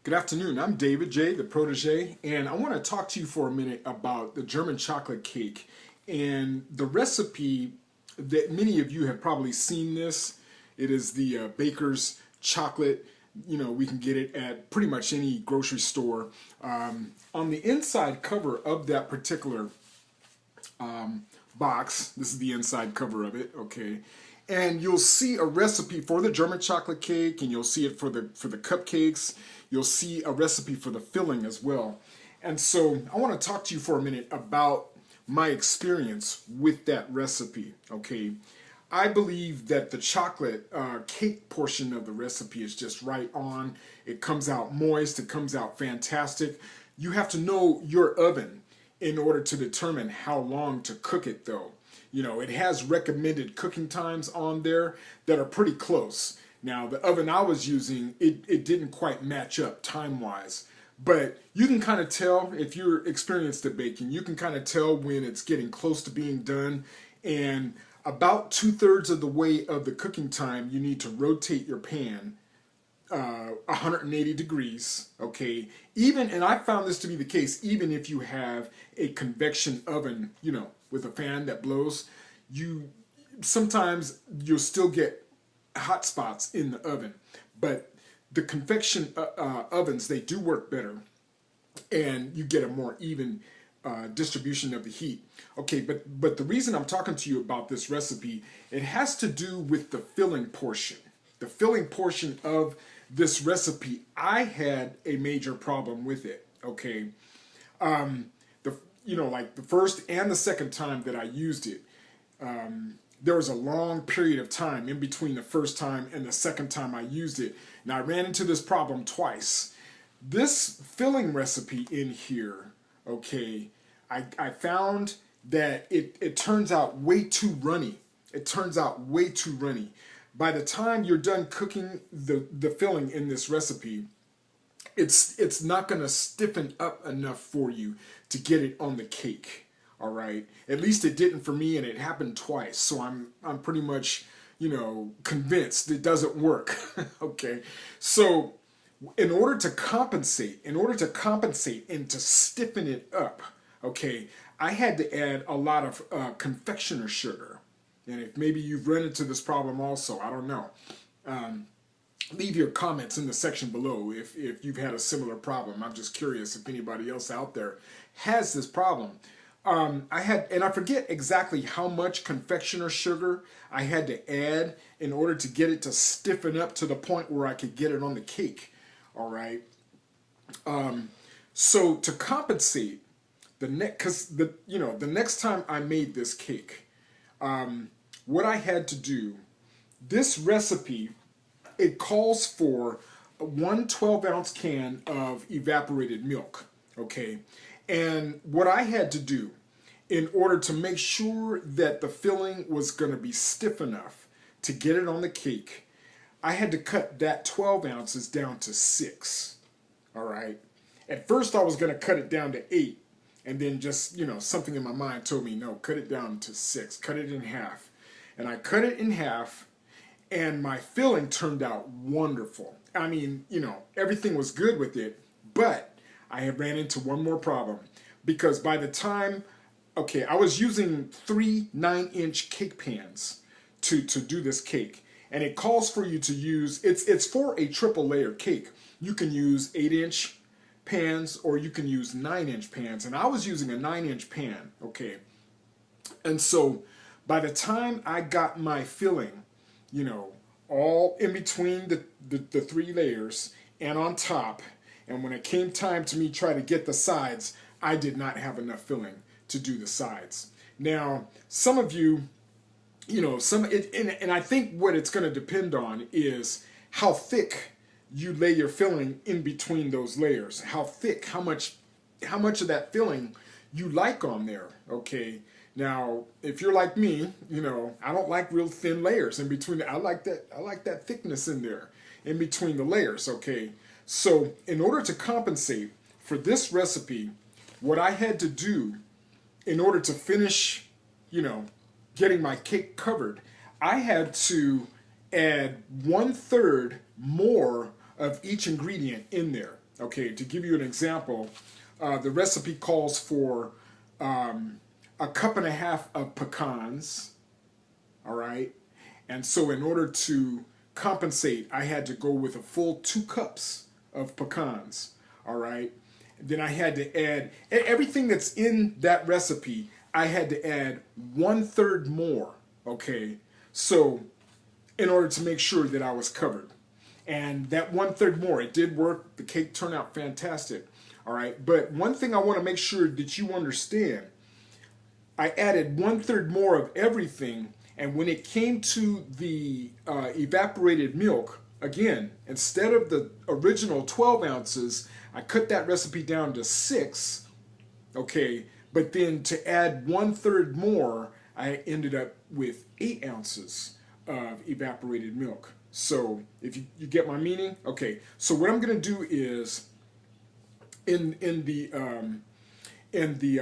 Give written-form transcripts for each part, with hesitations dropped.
Good afternoon. I'm David J, the protege, and I want to talk to you for a minute about the German chocolate cake and the recipe that many of you have probably seen this. It is the baker's chocolate. You know, we can get it at pretty much any grocery store. On the inside cover of that particular box, this is the inside cover of it, okay? And you'll see a recipe for the German chocolate cake, and you'll see it for the cupcakes. You'll see a recipe for the filling as well. And so I want to talk to you for a minute about my experience with that recipe, okay? I believe that the chocolate cake portion of the recipe is just right on. It comes out moist. It comes out fantastic. You have to know your oven in order to determine how long to cook it, though. You know, it has recommended cooking times on there that are pretty close. Now, the oven I was using, it didn't quite match up time-wise. But you can kind of tell, if you're experienced at baking, you can kind of tell when it's getting close to being done. And about 2/3 of the way of the cooking time, you need to rotate your pan 180 degrees, okay? Even, and I found this to be the case, even if you have a convection oven, you know, with a fan that blows, sometimes you'll still get hot spots in the oven. But the convection ovens, they do work better, and you get a more even distribution of the heat. Okay, but the reason I'm talking to you about this recipe, it has to do with the filling portion. The filling portion of this recipe, I had a major problem with it, okay? Like the first and the second time that I used it, there was a long period of time in between the first time and the second time I used it. And I ran into this problem twice. This filling recipe in here, okay, I found that it turns out way too runny. It turns out way too runny. By the time you're done cooking the filling in this recipe, it's not going to stiffen up enough for you to get it on the cake. All right, at least it didn't for me, and it happened twice. So I'm pretty much, you know, convinced it doesn't work. Okay, so in order to compensate and to stiffen it up, okay, I had to add a lot of confectioner sugar. And if maybe you've run into this problem also, I don't know. Leave your comments in the section below if you've had a similar problem. I'm just curious if anybody else out there has this problem. I forget exactly how much confectioner sugar I had to add in order to get it to stiffen up to the point where I could get it on the cake. All right. So to compensate, the next time I made this cake, what I had to do, this recipe, it calls for one 12-ounce can of evaporated milk, okay? And what I had to do in order to make sure that the filling was going to be stiff enough to get it on the cake, I had to cut that 12 ounces down to 6, all right? At first I was going to cut it down to 8, and then just, you know, something in my mind told me, no, cut it down to 6, cut it in half. And I cut it in half, and my filling turned out wonderful. I mean, you know, everything was good with it, but I had ran into one more problem. Because by the time, okay, I was using 3 9-inch cake pans to do this cake. And it calls for you to use, it's for a triple layer cake. You can use 8-inch pans or you can use 9-inch pans. And I was using a 9-inch pan, okay. And so by the time I got my filling, you know, all in between the 3 layers and on top, and when it came time to me try to get the sides, I did not have enough filling to do the sides. Now, some of you, you know, and I think what it's going to depend on is how thick you lay your filling in between those layers. How thick, how much of that filling you like on there, okay? Now, if you're like me, you know, I don't like real thin layers in between. I like that thickness in there, in between the layers, okay? So, in order to compensate for this recipe, what I had to do in order to finish, you know, getting my cake covered, I had to add 1/3 more of each ingredient in there. Okay, to give you an example, the recipe calls for a cup and a half of pecans, all right? And so in order to compensate, I had to go with a full 2 cups of pecans, all right? Then I had to add everything that's in that recipe. I had to add 1/3 more, okay? So in order to make sure that I was covered. And that 1/3 more, it did work. The cake turned out fantastic, all right? But one thing I want to make sure that you understand, I added 1/3 more of everything, and when it came to the evaporated milk, again, instead of the original 12 ounces, I cut that recipe down to 6, okay? But then to add 1/3 more, I ended up with 8 ounces of evaporated milk. So if you get my meaning, okay. So what I'm gonna do is in the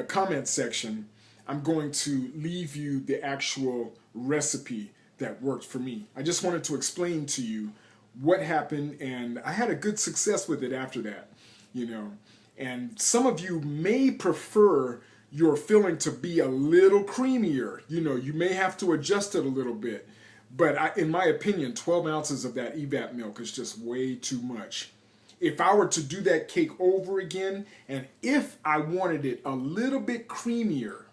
comment section, I'm going to leave you the actual recipe that worked for me. I just wanted to explain to you what happened, and I had a good success with it after that, you know. And some of you may prefer your filling to be a little creamier. You know, you may have to adjust it a little bit. But in my opinion, 12 ounces of that evap milk is just way too much. If I were to do that cake over again, and if I wanted it a little bit creamier,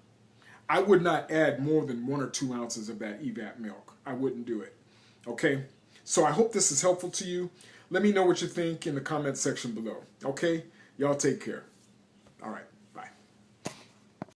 I would not add more than 1 or 2 ounces of that evap milk. I wouldn't do it. Okay? So I hope this is helpful to you. Let me know what you think in the comment section below. Okay? Y'all take care. All right.